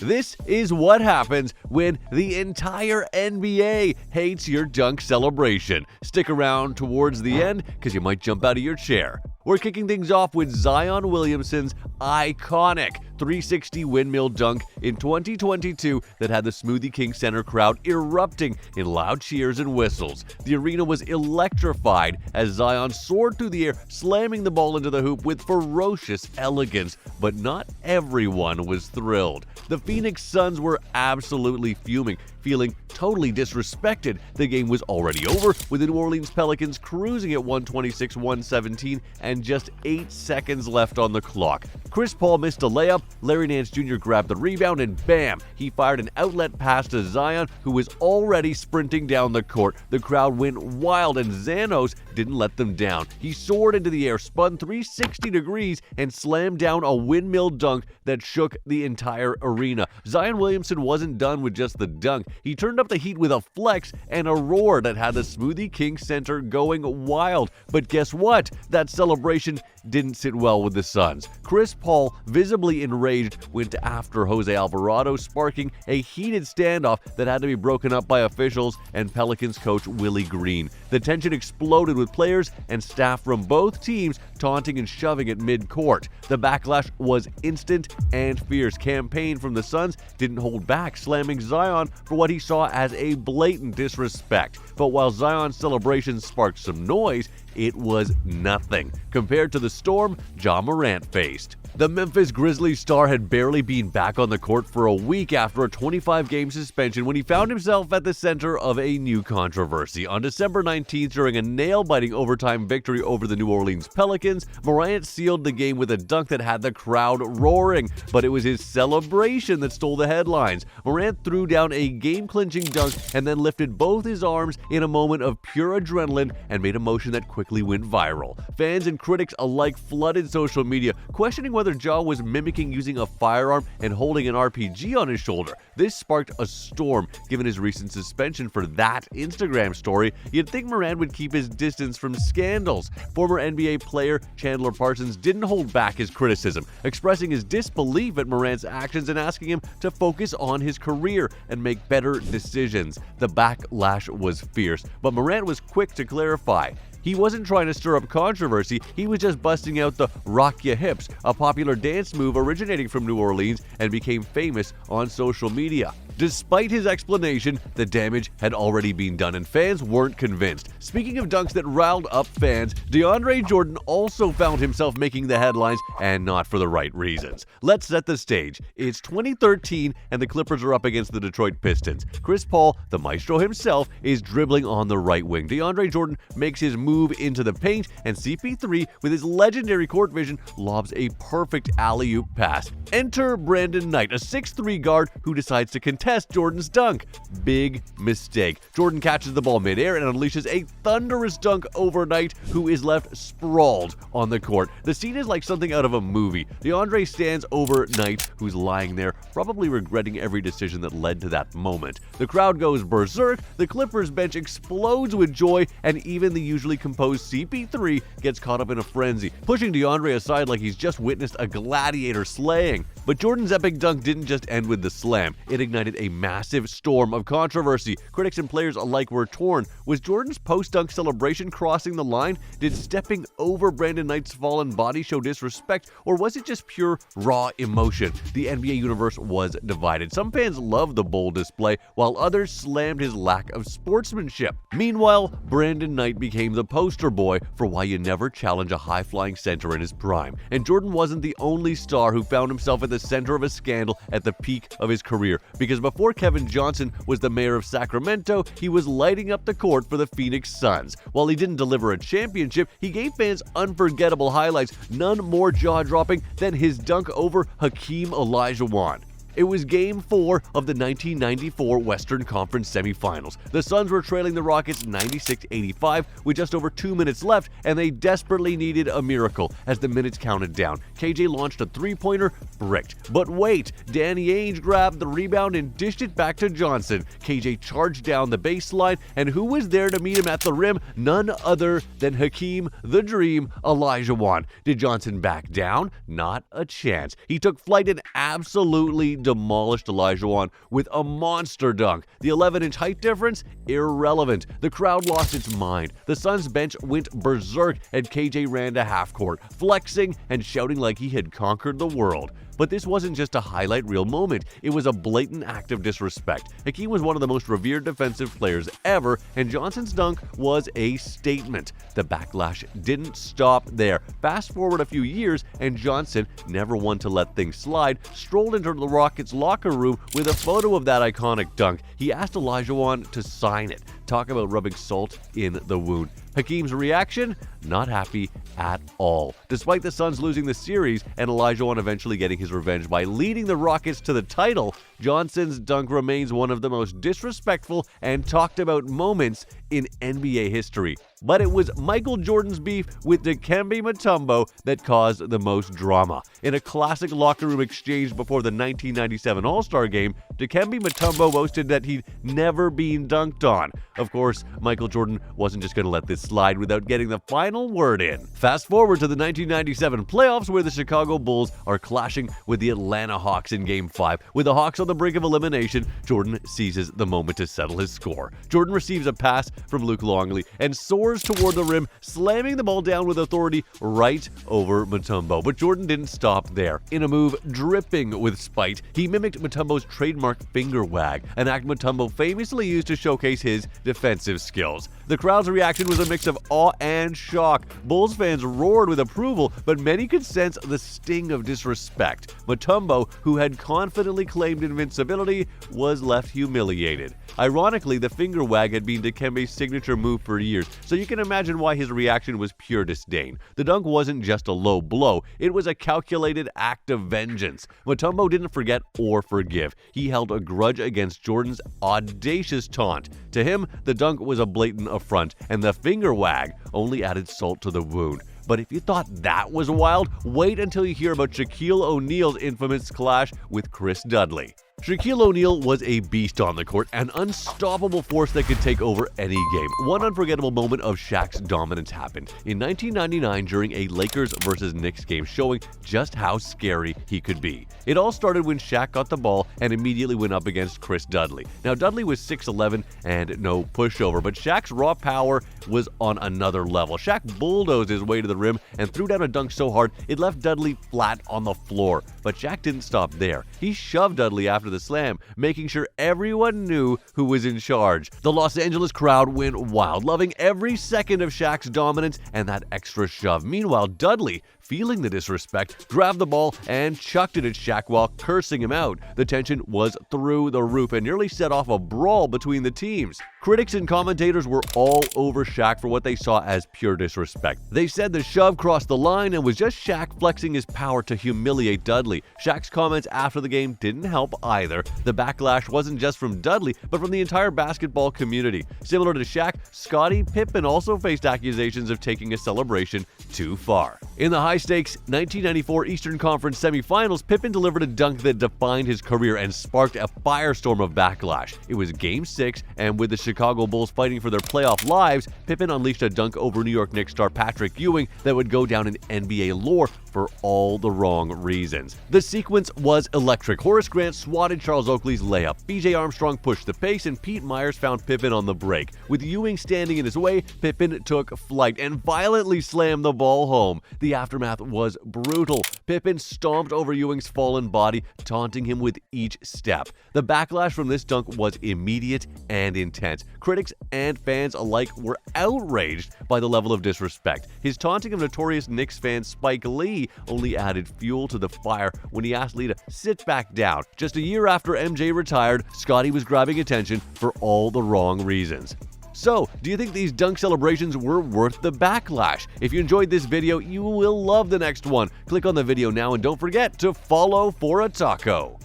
This is what happens when the entire NBA hates your dunk celebration. Stick around towards the end because you might jump out of your chair. We're kicking things off with Zion Williamson's iconic 360 windmill dunk in 2022 that had the Smoothie King Center crowd erupting in loud cheers and whistles. The arena was electrified as Zion soared through the air, slamming the ball into the hoop with ferocious elegance, but not everyone was thrilled. The Phoenix Suns were absolutely fuming, feeling totally disrespected. The game was already over, with the New Orleans Pelicans cruising at 126-117 and just 8 seconds left on the clock. Chris Paul missed a layup, Larry Nance Jr. grabbed the rebound, and bam! He fired an outlet pass to Zion, who was already sprinting down the court. The crowd went wild, and Xanos didn't let them down. He soared into the air, spun 360 degrees, and slammed down a windmill dunk that shook the entire arena. Zion Williamson wasn't done with just the dunk. He turned up the heat with a flex and a roar that had the Smoothie King Center going wild. But guess what? That celebration didn't sit well with the Suns. Chris Paul, visibly enraged, went after Jose Alvarado, sparking a heated standoff that had to be broken up by officials and Pelicans coach Willie Green. The tension exploded with players and staff from both teams taunting and shoving at mid-court. The backlash was instant and fierce. Campaign from the Suns didn't hold back, slamming Zion for what he saw as a blatant disrespect. But while Zion's celebration sparked some noise, it was nothing compared to the storm Ja Morant faced. The Memphis Grizzlies star had barely been back on the court for a week after a 25-game suspension when he found himself at the center of a new controversy. On December 19th, during a nail-biting overtime victory over the New Orleans Pelicans, Morant sealed the game with a dunk that had the crowd roaring, but it was his celebration that stole the headlines. Morant threw down a game-clinching dunk and then lifted both his arms in a moment of pure adrenaline and made a motion that quickly went viral. Fans and critics alike flooded social media, questioning whether Ja was mimicking using a firearm and holding an RPG on his shoulder. This sparked a storm, given his recent suspension for that Instagram story. You'd think Morant would keep his distance from scandals. Former NBA player Chandler Parsons didn't hold back his criticism, expressing his disbelief at Morant's actions and asking him to focus on his career and make better decisions. The backlash was fierce, but Morant was quick to clarify. He wasn't trying to stir up controversy, he was just busting out the rock ya hips, a popular dance move originating from New Orleans and became famous on social media. Despite his explanation, the damage had already been done and fans weren't convinced. Speaking of dunks that riled up fans, DeAndre Jordan also found himself making the headlines, and not for the right reasons. Let's set the stage. It's 2013 and the Clippers are up against the Detroit Pistons. Chris Paul, the maestro himself, is dribbling on the right wing. DeAndre Jordan makes his move into the paint, and CP3, with his legendary court vision, lobs a perfect alley-oop pass. Enter Brandon Knight, a 6'3" guard who decides to contest Jordan's dunk. Big mistake. Jordan catches the ball midair and unleashes a thunderous dunk over Knight, who is left sprawled on the court. The scene is like something out of a movie. DeAndre stands over Knight, who's lying there, probably regretting every decision that led to that moment. The crowd goes berserk, the Clippers bench explodes with joy, and even the usually composed CP3 gets caught up in a frenzy, pushing DeAndre aside like he's just witnessed a gladiator slaying. But Jordan's epic dunk didn't just end with the slam. It ignited a massive storm of controversy. Critics and players alike were torn. Was Jordan's post-dunk celebration crossing the line? Did stepping over Brandon Knight's fallen body show disrespect? Or was it just pure, raw emotion? The NBA universe was divided. Some fans loved the bold display, while others slammed his lack of sportsmanship. Meanwhile, Brandon Knight became the poster boy for why you never challenge a high-flying center in his prime. And Jordan wasn't the only star who found himself at the center of a scandal at the peak of his career, because before Kevin Johnson was the mayor of Sacramento, he was lighting up the court for the Phoenix Suns. While he didn't deliver a championship, he gave fans unforgettable highlights, none more jaw-dropping than his dunk over Hakeem Olajuwon. It was Game 4 of the 1994 Western Conference semifinals. The Suns were trailing the Rockets 96-85 with just over 2 minutes left, and they desperately needed a miracle as the minutes counted down. KJ launched a three-pointer, bricked. But wait, Danny Ainge grabbed the rebound and dished it back to Johnson. KJ charged down the baseline, and who was there to meet him at the rim? None other than Hakeem the Dream Olajuwon. Did Johnson back down? Not a chance. He took flight and absolutely demolished Olajuwon with a monster dunk. The 11-inch height difference? Irrelevant. The crowd lost its mind. The Suns bench went berserk and KJ ran to half court, flexing and shouting like he had conquered the world. But this wasn't just a highlight reel moment, it was a blatant act of disrespect. Hakeem was one of the most revered defensive players ever, and Johnson's dunk was a statement. The backlash didn't stop there. Fast forward a few years, and Johnson, never one to let things slide, strolled into the Rockets' locker room with a photo of that iconic dunk. He asked Olajuwon to sign it. Talk about rubbing salt in the wound. Hakeem's reaction? Not happy at all. Despite the Suns losing the series and Olajuwon eventually getting his revenge by leading the Rockets to the title, Johnson's dunk remains one of the most disrespectful and talked about moments in NBA history. But it was Michael Jordan's beef with Dikembe Mutombo that caused the most drama. In a classic locker room exchange before the 1997 All-Star Game, Dikembe Mutombo boasted that he'd never been dunked on. Of course, Michael Jordan wasn't just going to let this slide without getting the final word in. Fast forward to the 1997 playoffs where the Chicago Bulls are clashing with the Atlanta Hawks in Game 5. With the Hawks on the brink of elimination, Jordan seizes the moment to settle his score. Jordan receives a pass from Luke Longley and soars toward the rim, slamming the ball down with authority right over Mutombo. But Jordan didn't stop there. In a move dripping with spite, he mimicked Mutombo's trademark finger wag, an act Mutombo famously used to showcase his defensive skills. The crowd's reaction was a mix of awe and shock. Bulls fans roared with approval, but many could sense the sting of disrespect. Mutombo, who had confidently claimed invincibility, was left humiliated. Ironically, the finger wag had been Dikembe's signature move for years, so you can imagine why his reaction was pure disdain. The dunk wasn't just a low blow, it was a calculated act of vengeance. Mutombo didn't forget or forgive. He held a grudge against Jordan's audacious taunt. To him, the dunk was a blatant affront, and the finger wag only added salt to the wound. But if you thought that was wild, wait until you hear about Shaquille O'Neal's infamous clash with Chris Dudley. Shaquille O'Neal was a beast on the court, an unstoppable force that could take over any game. One unforgettable moment of Shaq's dominance happened in 1999 during a Lakers vs. Knicks game, showing just how scary he could be. It all started when Shaq got the ball and immediately went up against Chris Dudley. Now, Dudley was 6'11" and no pushover, but Shaq's raw power was on another level. Shaq bulldozed his way to the rim and threw down a dunk so hard it left Dudley flat on the floor. But Shaq didn't stop there. He shoved Dudley after the slam, making sure everyone knew who was in charge. The Los Angeles crowd went wild, loving every second of Shaq's dominance and that extra shove. Meanwhile, Dudley, feeling the disrespect, grabbed the ball and chucked it at Shaq while cursing him out. The tension was through the roof and nearly set off a brawl between the teams. Critics and commentators were all over Shaq for what they saw as pure disrespect. They said the shove crossed the line and was just Shaq flexing his power to humiliate Dudley. Shaq's comments after the game didn't help either. The backlash wasn't just from Dudley, but from the entire basketball community. Similar to Shaq, Scottie Pippen also faced accusations of taking a celebration too far. In the high-stakes 1994 Eastern Conference semifinals, Pippen delivered a dunk that defined his career and sparked a firestorm of backlash. It was Game 6, and with the Chicago Bulls fighting for their playoff lives, Pippen unleashed a dunk over New York Knicks star Patrick Ewing that would go down in NBA lore for all the wrong reasons. The sequence was electric. Horace Grant swatted Charles Oakley's layup. B.J. Armstrong pushed the pace, and Pete Myers found Pippen on the break. With Ewing standing in his way, Pippen took flight and violently slammed the ball home. The aftermath was brutal. Pippen stomped over Ewing's fallen body, taunting him with each step. The backlash from this dunk was immediate and intense. Critics and fans alike were outraged by the level of disrespect. His taunting of notorious Knicks fan Spike Lee only added fuel to the fire when he asked Lee to sit back down. Just a year after MJ retired, Scottie was grabbing attention for all the wrong reasons. So, do you think these dunk celebrations were worth the backlash? If you enjoyed this video, you will love the next one. Click on the video now and don't forget to follow for a taco.